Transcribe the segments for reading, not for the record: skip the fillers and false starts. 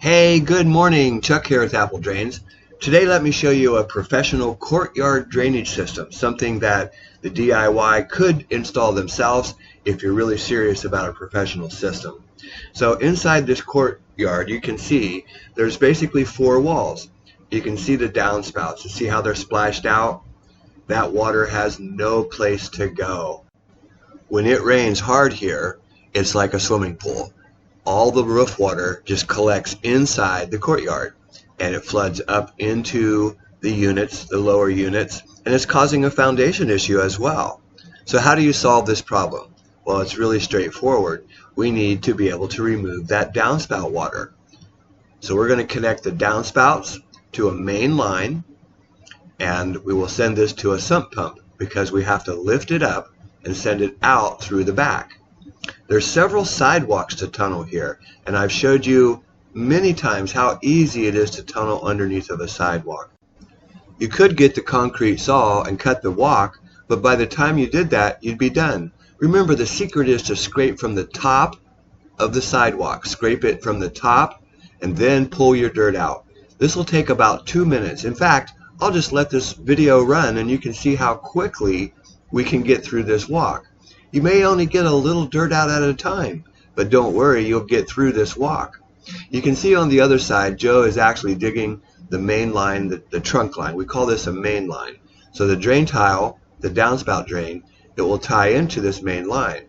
Hey, good morning. Chuck here with Apple Drains. Today let me show you a professional courtyard drainage system, something that the DIY could install themselves if you're really serious about a professional system. So inside this courtyard you can see there's basically four walls. You can see the downspouts. You see how they're splashed out? That water has no place to go. When it rains hard here, it's like a swimming pool. All the roof water just collects inside the courtyard and it floods up into the units, the lower units, and it's causing a foundation issue as well. So how do you solve this problem? Well, it's really straightforward. We need to be able to remove that downspout water. So we're going to connect the downspouts to a main line, and we will send this to a sump pump because we have to lift it up and send it out through the back. There's several sidewalks to tunnel here, and I've showed you many times how easy it is to tunnel underneath of a sidewalk. You could get the concrete saw and cut the walk, but by the time you did that, you'd be done. Remember, the secret is to scrape from the top of the sidewalk. Scrape it from the top and then pull your dirt out. This will take about 2 minutes. In fact, I'll just let this video run and you can see how quickly we can get through this walk. You may only get a little dirt out at a time, but don't worry, you'll get through this walk. You can see on the other side, Joe is actually digging the main line, the trunk line. We call this a main line. So the drain tile, the downspout drain, it will tie into this main line.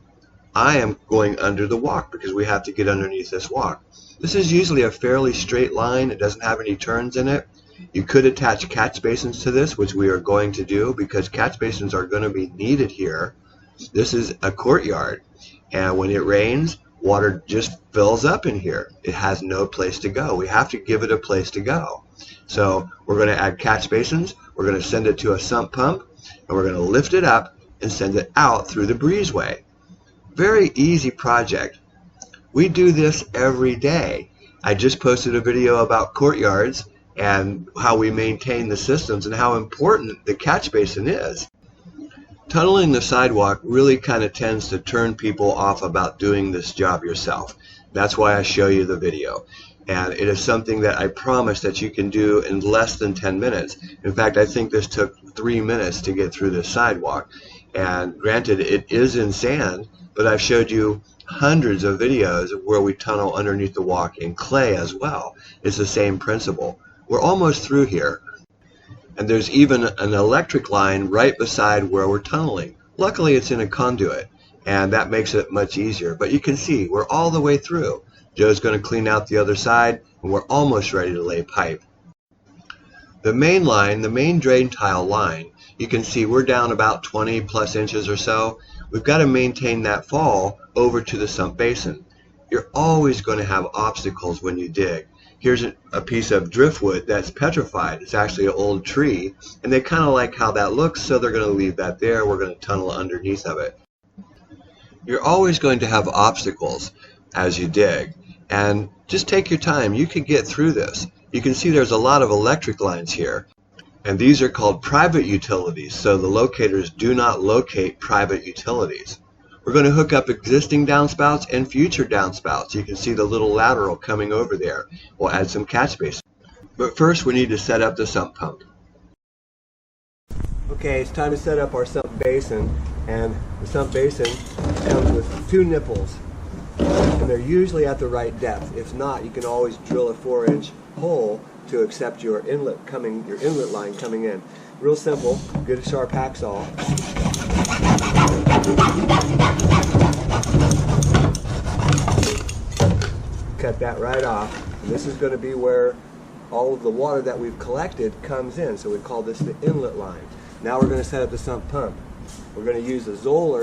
I am going under the walk because we have to get underneath this walk. This is usually a fairly straight line. It doesn't have any turns in it. You could attach catch basins to this, which we are going to do because catch basins are going to be needed here. This is a courtyard, and when it rains, water just fills up in here. It has no place to go. We have to give it a place to go. So we're going to add catch basins, we're going to send it to a sump pump, and we're going to lift it up and send it out through the breezeway. Very easy project. We do this every day. I just posted a video about courtyards and how we maintain the systems and how important the catch basin is. Tunneling the sidewalk really kind of tends to turn people off about doing this job yourself. That's why I show you the video. And it is something that I promise that you can do in less than 10 minutes. In fact, I think this took 3 minutes to get through this sidewalk. And granted, it is in sand, but I've showed you hundreds of videos where we tunnel underneath the walk in clay as well. It's the same principle. We're almost through here. And there's even an electric line right beside where we're tunneling. Luckily it's in a conduit, and that makes it much easier. But you can see we're all the way through. Joe's going to clean out the other side, and we're almost ready to lay pipe. The main line, the main drain tile line, you can see we're down about 20 plus inches or so. We've got to maintain that fall over to the sump basin. You're always going to have obstacles when you dig. Here's a piece of driftwood that's petrified. It's actually an old tree, and they kind of like how that looks, so they're going to leave that there. We're going to tunnel underneath of it. You're always going to have obstacles as you dig, and just take your time. You can get through this. You can see there's a lot of electric lines here, and these are called private utilities, so the locators do not locate private utilities. We're going to hook up existing downspouts and future downspouts. You can see the little lateral coming over there. We'll add some catch basins. But first we need to set up the sump pump. Okay, it's time to set up our sump basin, and the sump basin comes with 2 nipples, and they're usually at the right depth. If not, you can always drill a 4-inch hole to accept your inlet line coming in. Real simple. Get a sharp hacksaw. Cut that right off. And this is going to be where all of the water that we've collected comes in. So we call this the inlet line. Now we're going to set up the sump pump. We're going to use a Zoller.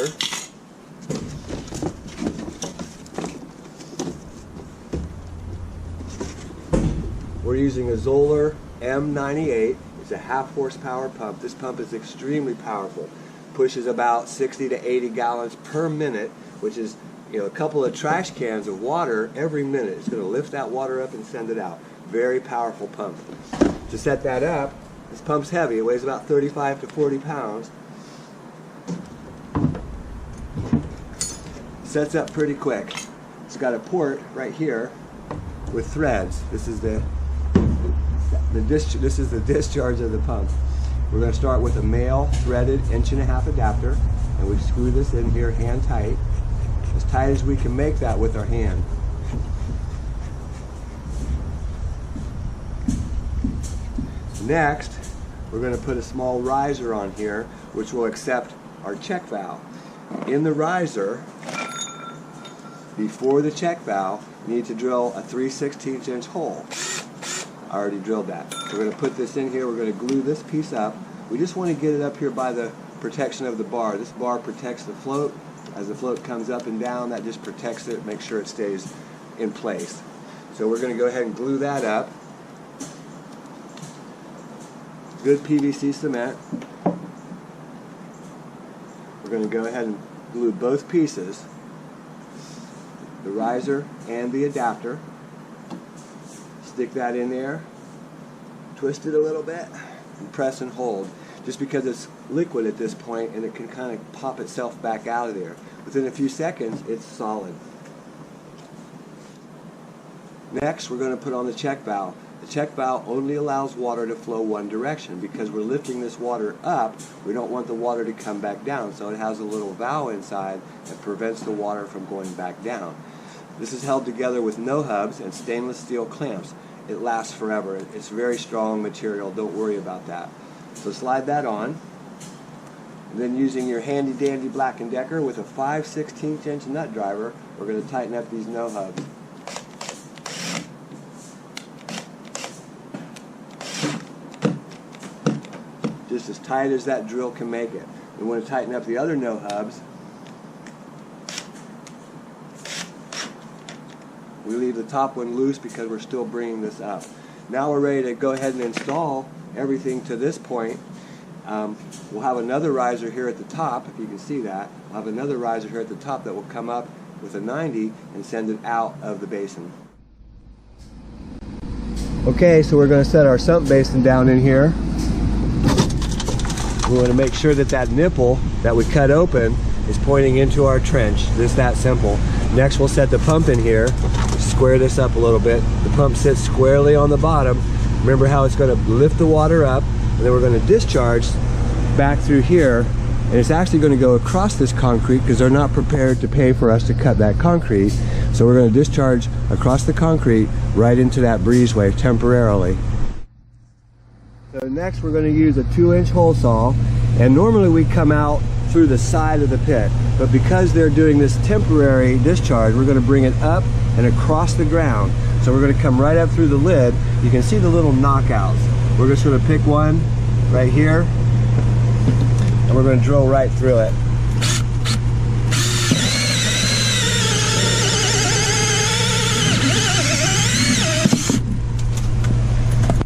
We're using a Zoller M98. It's a 1/2 horsepower pump. This pump is extremely powerful. Pushes about 60 to 80 gallons per minute, which is a couple of trash cans of water every minute. It's going to lift that water up and send it out. Very powerful pump. To set that up, this pump's heavy. It weighs about 35 to 40 pounds. Sets up pretty quick. It's got a port right here with threads. This is the discharge of the pump. We're going to start with a male threaded 1.5" adapter, and we screw this in here hand tight as we can make that with our hand. Next, we're going to put a small riser on here, which will accept our check valve. In the riser, before the check valve, you need to drill a 3/16 inch hole. I already drilled that. We're going to put this in here. We're going to glue this piece up. We just want to get it up here by the protection of the bar. This bar protects the float. As the float comes up and down, that just protects it, make sure it stays in place. So we're going to go ahead and glue that up. Good PVC cement. We're going to go ahead and glue both pieces, the riser and the adapter. Stick that in there, twist it a little bit, and press and hold. Just because it's liquid at this point and it can kind of pop itself back out of there. Within a few seconds, it's solid. Next, we're going to put on the check valve. The check valve only allows water to flow one direction. Because we're lifting this water up, we don't want the water to come back down. So it has a little valve inside that prevents the water from going back down. This is held together with no hubs and stainless steel clamps. It lasts forever. It's very strong material. Don't worry about that. So slide that on. And then using your handy dandy Black & Decker with a 5/16 inch nut driver, we're going to tighten up these no hubs. Just as tight as that drill can make it. We want to tighten up the other no hubs. We leave the top one loose because we're still bringing this up. Now we're ready to go ahead and install everything to this point. We'll have another riser here at the top, if you can see that. We'll have another riser here at the top that will come up with a 90 and send it out of the basin. Okay, so we're going to set our sump basin down in here. We want to make sure that that nipple that we cut open is pointing into our trench. Just that simple. Next, we'll set the pump in here. Square this up a little bit. The pump sits squarely on the bottom. Remember how it's going to lift the water up, and then we're going to discharge back through here, and it's actually going to go across this concrete because they're not prepared to pay for us to cut that concrete. So we're going to discharge across the concrete right into that breezeway temporarily. So next we're going to use a 2-inch hole saw, and normally we come out through the side of the pit, but because they're doing this temporary discharge, we're going to bring it up and across the ground. So we're going to come right up through the lid. You can see the little knockouts. We're just going to pick one right here, and we're going to drill right through it.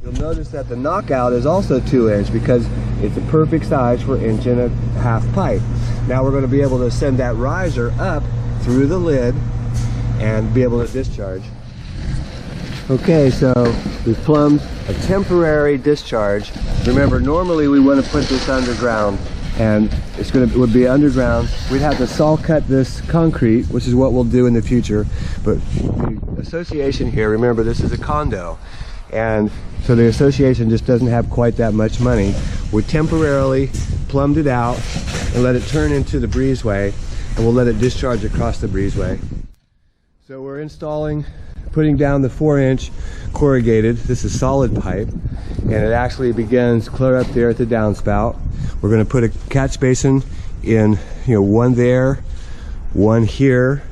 You'll notice that the knockout is also 2-inch because it's a perfect size for 1.5" pipe. Now we're going to be able to send that riser up through the lid and be able to discharge. Okay, so we've plumbed a temporary discharge. Remember, normally we want to put this underground, and it would be underground. We'd have to saw cut this concrete, which is what we'll do in the future. But the association here, remember, this is a condo, and so the association just doesn't have quite that much money. We temporarily plumbed it out and let it turn into the breezeway, and we'll let it discharge across the breezeway. So we're putting down the 4-inch corrugated. This is solid pipe, and it actually begins clear up there at the downspout. We're going to put a catch basin in, one there, one here,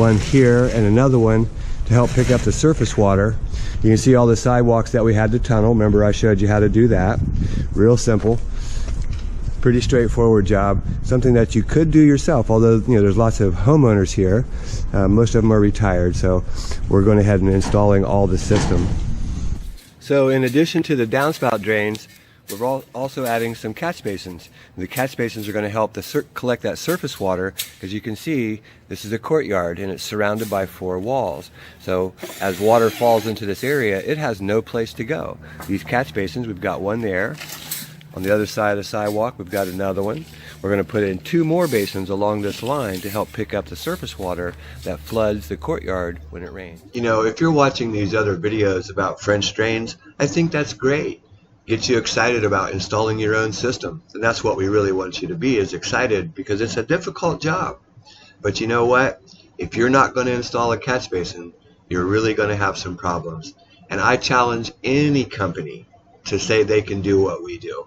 and another one to help pick up the surface water. You can see all the sidewalks that we had to tunnel. Remember, I showed you how to do that. Real simple. Pretty straightforward job. Something that you could do yourself, although there's lots of homeowners here. Most of them are retired, so we're going ahead and installing all the system. So in addition to the downspout drains, we're also adding some catch basins. The catch basins are going to help collect that surface water. As you can see, this is a courtyard and it's surrounded by 4 walls. So as water falls into this area, it has no place to go. These catch basins, we've got one there, On the other side of the sidewalk, we've got another one. We're going to put in 2 more basins along this line to help pick up the surface water that floods the courtyard when it rains. You know, if you're watching these other videos about French drains, I think that's great. Gets you excited about installing your own system. And that's what we really want you to be, is excited, because it's a difficult job. But you know what? If you're not going to install a catch basin, you're really going to have some problems. And I challenge any company to say they can do what we do.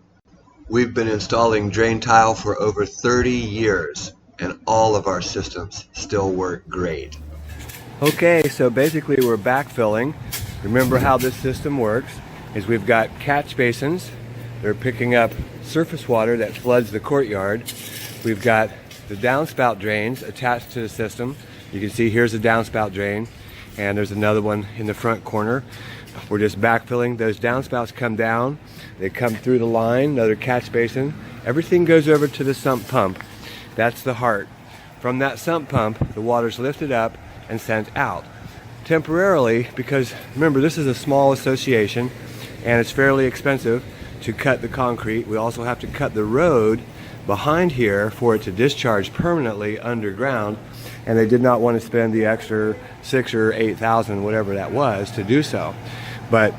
We've been installing drain tile for over 30 years, and all of our systems still work great. Okay, so basically we're backfilling. Remember how this system works is we've got catch basins. They're picking up surface water that floods the courtyard. We've got the downspout drains attached to the system. You can see here's a downspout drain, and there's another one in the front corner. We're just backfilling. Those downspouts come down, they come through the line, another catch basin. Everything goes over to the sump pump. That's the heart. From that sump pump, the water's lifted up and sent out temporarily, because remember, this is a small association and it's fairly expensive to cut the concrete. We also have to cut the road behind here for it to discharge permanently underground, and they did not want to spend the extra 6,000 or 8,000, whatever that was, to do so. But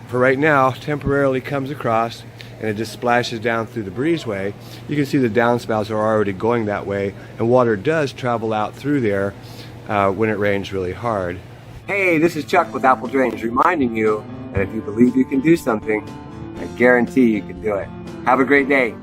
for right now, temporarily comes across and it just splashes down through the breezeway. You can see the downspouts are already going that way, and water does travel out through there when it rains really hard. Hey, this is Chuck with Apple Drains, reminding you that if you believe you can do something, I guarantee you can do it. Have a great day.